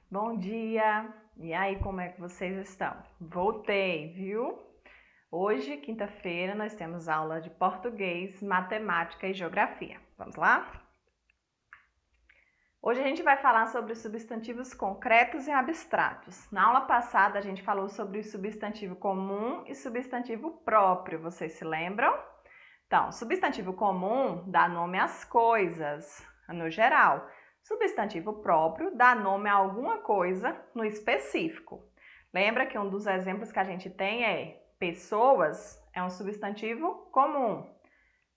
Bom dia! E aí, como é que vocês estão? Voltei, viu? Hoje, quinta-feira, nós temos aula de português, matemática e geografia. Vamos lá? Hoje a gente vai falar sobre os substantivos concretos e abstratos. Na aula passada, a gente falou sobre o substantivo comum e substantivo próprio, vocês se lembram? Então, substantivo comum dá nome às coisas, no geral. Substantivo próprio dá nome a alguma coisa no específico. Lembra que um dos exemplos que a gente tem é pessoas, é um substantivo comum.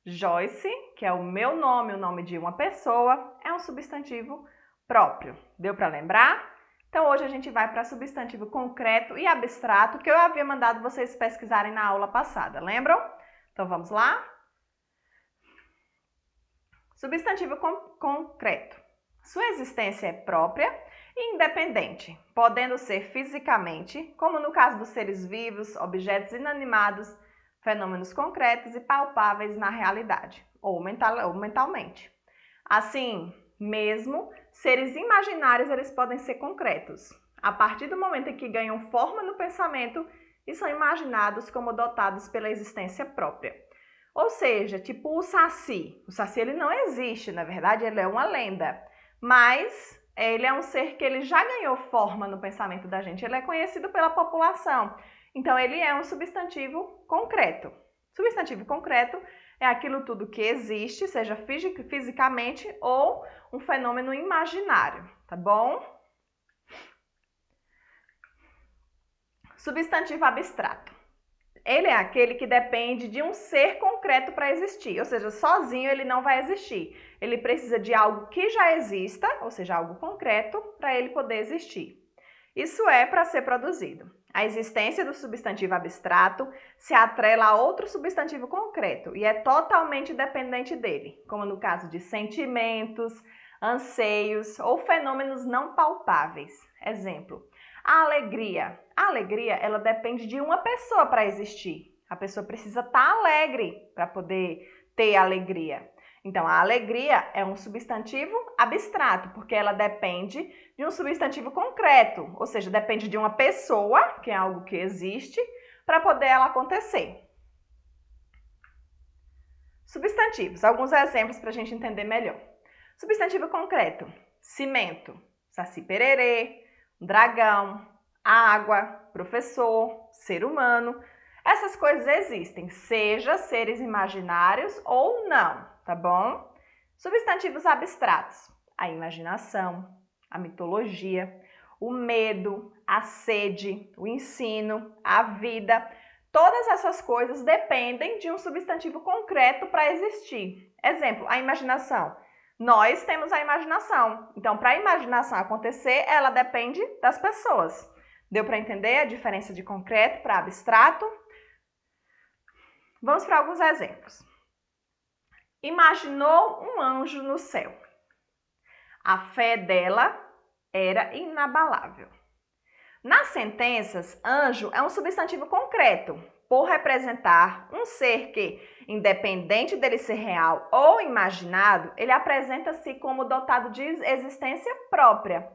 Joyce, que é o meu nome, o nome de uma pessoa, é um substantivo próprio. Deu para lembrar? Então, hoje a gente vai para substantivo concreto e abstrato, que eu havia mandado vocês pesquisarem na aula passada, lembram? Então, vamos lá? Substantivo concreto. Sua existência é própria e independente, podendo ser fisicamente, como no caso dos seres vivos, objetos inanimados, fenômenos concretos e palpáveis na realidade, ou mentalmente. Assim, mesmo seres imaginários eles podem ser concretos. A partir do momento em que ganham forma no pensamento e são imaginados como dotados pela existência própria. Ou seja, tipo o Saci. O Saci ele não existe, na verdade, ele é uma lenda. Mas ele é um ser que ele já ganhou forma no pensamento da gente. Ele é conhecido pela população. Então, ele é um substantivo concreto. Substantivo concreto é aquilo tudo que existe, seja fisicamente ou um fenômeno imaginário, tá bom? Substantivo abstrato. Ele é aquele que depende de um ser concreto para existir, ou seja, sozinho ele não vai existir. Ele precisa de algo que já exista, ou seja, algo concreto, para ele poder existir. Isso é para ser produzido. A existência do substantivo abstrato se atrela a outro substantivo concreto e é totalmente dependente dele, como no caso de sentimentos, anseios ou fenômenos não palpáveis. Exemplo, a alegria. A alegria, ela depende de uma pessoa para existir. A pessoa precisa estar alegre para poder ter alegria. Então, a alegria é um substantivo abstrato, porque ela depende de um substantivo concreto, ou seja, depende de uma pessoa, que é algo que existe, para poder ela acontecer. Substantivos, alguns exemplos para a gente entender melhor. Substantivo concreto, cimento, saci pererê, dragão, água, professor, ser humano. Essas coisas existem, seja seres imaginários ou não, tá bom? Substantivos abstratos, a imaginação, a mitologia, o medo, a sede, o ensino, a vida. Todas essas coisas dependem de um substantivo concreto para existir. Exemplo, a imaginação. Nós temos a imaginação. Então, para a imaginação acontecer, ela depende das pessoas. Deu para entender a diferença de concreto para abstrato? Vamos para alguns exemplos. Imaginou um anjo no céu. A fé dela era inabalável. Nas sentenças, anjo é um substantivo concreto, por representar um ser que, independente dele ser real ou imaginado, ele apresenta-se como dotado de existência própria.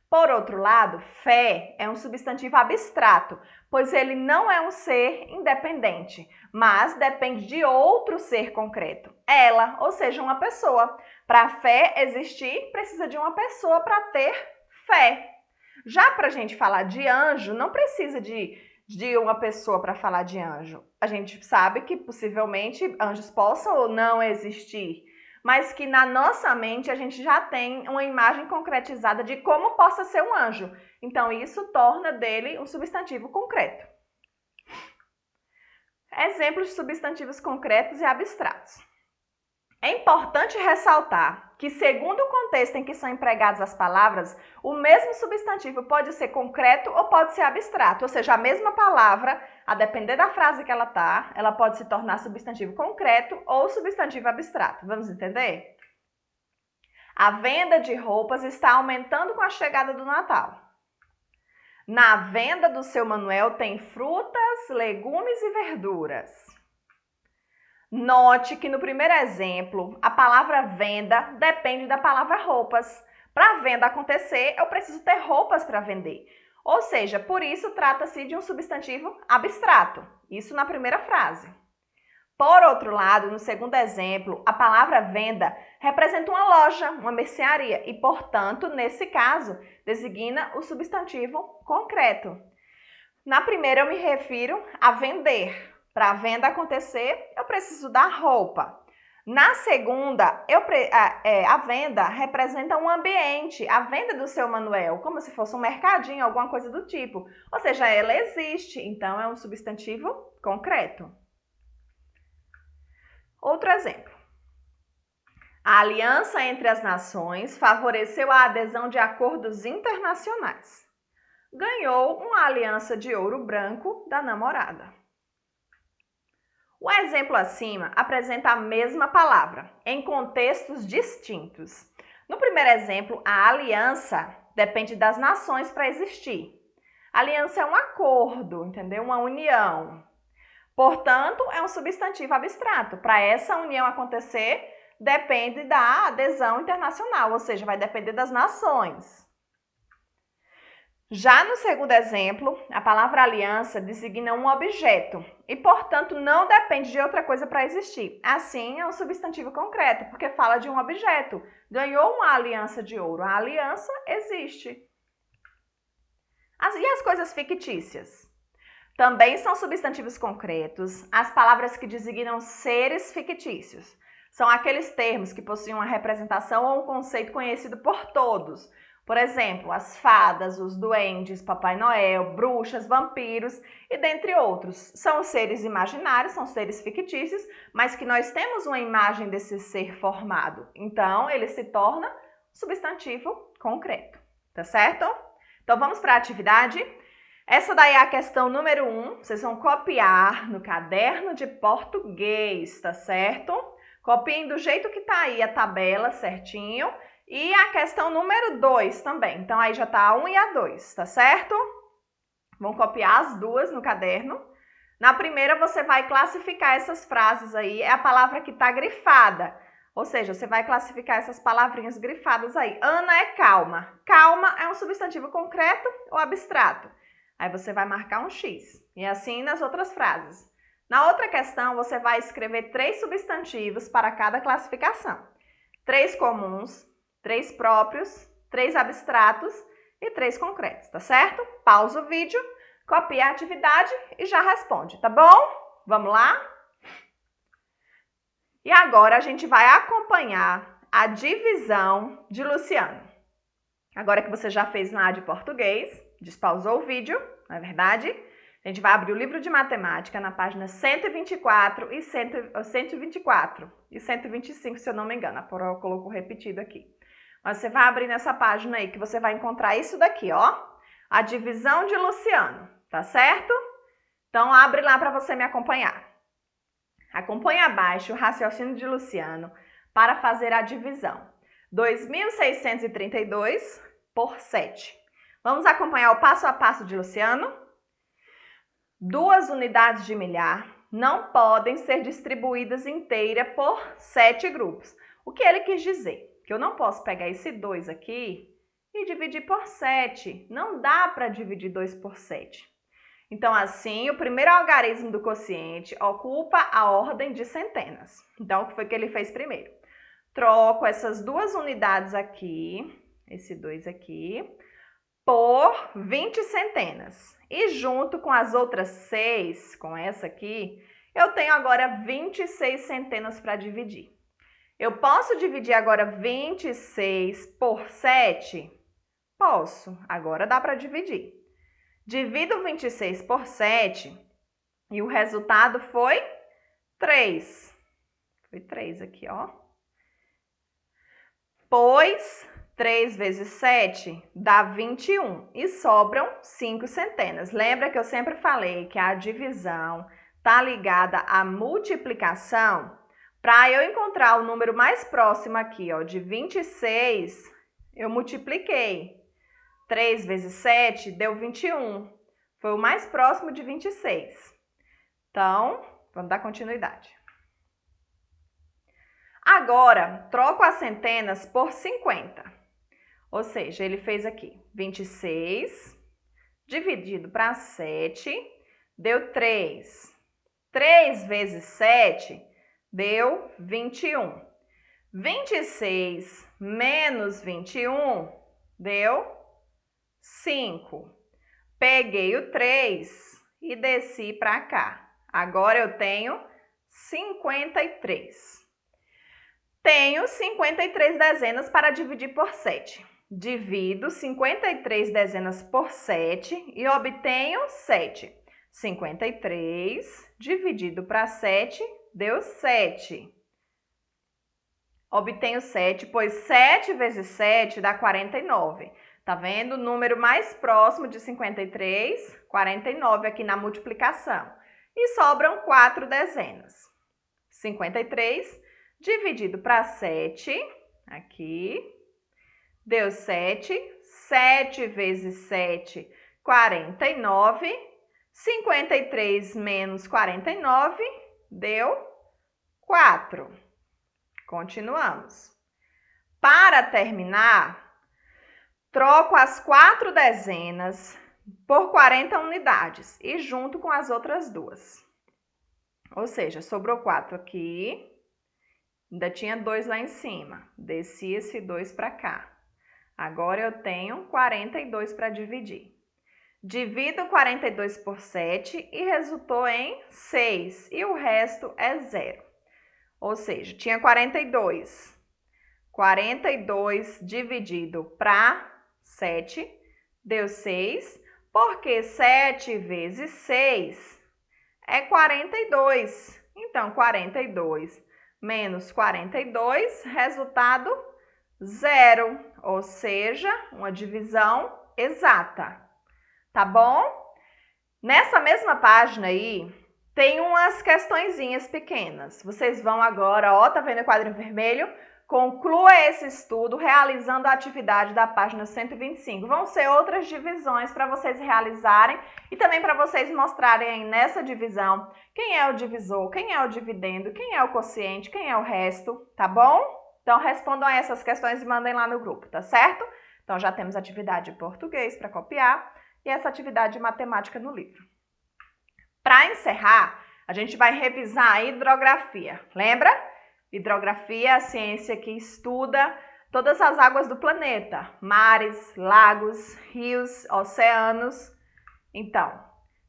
Por outro lado, fé é um substantivo abstrato, pois ele não é um ser independente, mas depende de outro ser concreto, ela, ou seja, uma pessoa. Para a fé existir, precisa de uma pessoa para ter fé. Já para a gente falar de anjo, não precisa de uma pessoa para falar de anjo. A gente sabe que possivelmente anjos possam ou não existir, mas que na nossa mente a gente já tem uma imagem concretizada de como possa ser um anjo. Então, isso torna dele um substantivo concreto. Exemplos de substantivos concretos e abstratos. É importante ressaltar que, segundo o contexto em que são empregadas as palavras, o mesmo substantivo pode ser concreto ou pode ser abstrato, ou seja, a mesma palavra, a depender da frase que ela está, ela pode se tornar substantivo concreto ou substantivo abstrato. Vamos entender? A venda de roupas está aumentando com a chegada do Natal. Na venda do seu Manuel tem frutas, legumes e verduras. Note que no primeiro exemplo, a palavra venda depende da palavra roupas, Para a venda acontecer, eu preciso ter roupas para vender. Ou seja, por isso trata-se de um substantivo abstrato. Isso na primeira frase. Por outro lado, no segundo exemplo, a palavra venda representa uma loja, uma mercearia e, portanto, nesse caso, designa o substantivo concreto. Na primeira, eu me refiro a vender. Para a venda acontecer, eu preciso da roupa. Na segunda, a venda representa um ambiente, a venda do seu Manuel, como se fosse um mercadinho, alguma coisa do tipo. Ou seja, ela existe, então é um substantivo concreto. Outro exemplo. A aliança entre as nações favoreceu a adesão de acordos internacionais. Ganhou uma aliança de ouro branco da namorada. O exemplo acima apresenta a mesma palavra, em contextos distintos. No primeiro exemplo, a aliança depende das nações para existir. A aliança é um acordo, entendeu? Uma união. Portanto, é um substantivo abstrato. Para essa união acontecer, depende da adesão internacional, ou seja, vai depender das nações. Já no segundo exemplo, a palavra aliança designa um objeto e, portanto, não depende de outra coisa para existir. Assim, é um substantivo concreto, porque fala de um objeto. Ganhou uma aliança de ouro. A aliança existe. E as coisas fictícias? Também são substantivos concretos as palavras que designam seres fictícios. São aqueles termos que possuem uma representação ou um conceito conhecido por todos. Por exemplo, as fadas, os duendes, Papai Noel, bruxas, vampiros e dentre outros. São seres imaginários, são seres fictícios, mas que nós temos uma imagem desse ser formado. Então, ele se torna substantivo concreto, tá certo? Então, vamos para a atividade? Essa daí é a questão número 1. Vocês vão copiar no caderno de português, tá certo? Copiem do jeito que tá aí a tabela certinho. E a questão número 2 também. Então, aí já tá a 1 e a 2, tá certo? Vão copiar as duas no caderno. Na primeira, você vai classificar essas frases aí. É a palavra que tá grifada. Ou seja, você vai classificar essas palavrinhas grifadas aí. Ana é calma. Calma é um substantivo concreto ou abstrato? Aí você vai marcar um X. E assim nas outras frases. Na outra questão, você vai escrever 3 substantivos para cada classificação. 3 comuns, 3 próprios, 3 abstratos e 3 concretos, tá certo? Pausa o vídeo, copia a atividade e já responde, tá bom? Vamos lá? E agora a gente vai acompanhar a divisão de Luciano. Agora que você já fez na de português, despausou o vídeo, não é verdade? A gente vai abrir o livro de matemática na página 124 e 124 e 125, se eu não me engano. A Poró colocou repetido aqui. Mas você vai abrir nessa página aí que você vai encontrar isso daqui, ó. A divisão de Luciano, tá certo? Então, abre lá para você me acompanhar. Acompanhe abaixo o raciocínio de Luciano para fazer a divisão. 2.632 por 7. Vamos acompanhar o passo a passo de Luciano? 2 unidades de milhar não podem ser distribuídas inteira por 7 grupos. O que ele quis dizer? Que eu não posso pegar esse 2 aqui e dividir por 7. Não dá para dividir 2 por 7. Então, assim, o primeiro algarismo do quociente ocupa a ordem de centenas. Então, o que foi que ele fez primeiro? Troco essas 2 unidades aqui, esse 2 aqui, por 20 centenas. E junto com as outras 6, com essa aqui, eu tenho agora 26 centenas para dividir. Eu posso dividir agora 26 por 7? Posso, agora dá para dividir. Divido 26 por 7 e o resultado foi 3. Foi 3 aqui, ó. Pois 3 vezes 7 dá 21 e sobram 5 centenas. Lembra que eu sempre falei que a divisão está ligada à multiplicação? Para eu encontrar o número mais próximo aqui, ó, de 26, eu multipliquei. 3 vezes 7 deu 21. Foi o mais próximo de 26. Então, vamos dar continuidade. Agora, troco as centenas por 50. Ou seja, ele fez aqui 26 dividido para 7, deu 3. 3 vezes 7 deu 21. 26 menos 21 deu 5. Peguei o 3 e desci para cá. Agora eu tenho 53. Tenho 53 dezenas para dividir por 7. Divido 53 dezenas por 7 e obtenho 7. 53 dividido para 7 deu 7. Obtenho 7, pois 7 vezes 7 dá 49. Tá vendo? O número mais próximo de 53, 49 aqui na multiplicação. E sobram 4 dezenas. 53 dividido para 7, aqui, deu 7. 7 vezes 7, 49. 53 menos 49 deu 4. Continuamos. Para terminar, troco as 4 dezenas por 40 unidades e junto com as outras duas. Ou seja, sobrou 4 aqui, ainda tinha 2 lá em cima. Desci esse 2 para cá. Agora eu tenho 42 para dividir. Divido 42 por 7 e resultou em 6. E o resto é 0. Ou seja, tinha 42. 42 dividido para 7 deu 6. Porque 7 vezes 6 é 42. Então, 42 menos 42, resultado 0. Ou seja, uma divisão exata. Tá bom? Nessa mesma página aí, tem umas questõezinhas pequenas. Vocês vão agora, ó, tá vendo o quadrinho vermelho? Conclua esse estudo realizando a atividade da página 125. Vão ser outras divisões para vocês realizarem e também para vocês mostrarem aí nessa divisão quem é o divisor, quem é o dividendo, quem é o quociente, quem é o resto, tá bom? Então, respondam a essas questões e mandem lá no grupo, tá certo? Então, já temos atividade de português para copiar e essa atividade de matemática no livro. Para encerrar, a gente vai revisar a hidrografia. Lembra? Hidrografia é a ciência que estuda todas as águas do planeta. Mares, lagos, rios, oceanos. Então,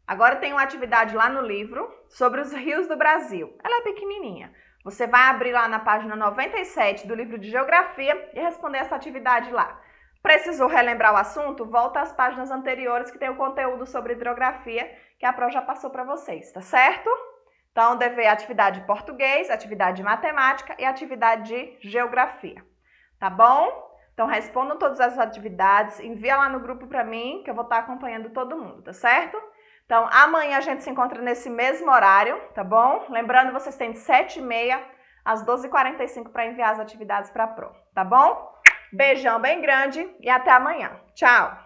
agora tem uma atividade lá no livro sobre os rios do Brasil. Ela é pequenininha. Você vai abrir lá na página 97 do livro de Geografia e responder essa atividade lá. Precisou relembrar o assunto? Volta às páginas anteriores que tem o conteúdo sobre hidrografia que a Pro já passou para vocês, tá certo? Então, dever atividade de português, atividade de matemática e atividade de geografia, tá bom? Então, respondam todas as atividades, envia lá no grupo para mim, que eu vou estar acompanhando todo mundo, tá certo? Então, amanhã a gente se encontra nesse mesmo horário, tá bom? Lembrando, vocês têm de 7h30 às 12h45 para enviar as atividades para a Pro, tá bom? Beijão bem grande e até amanhã. Tchau!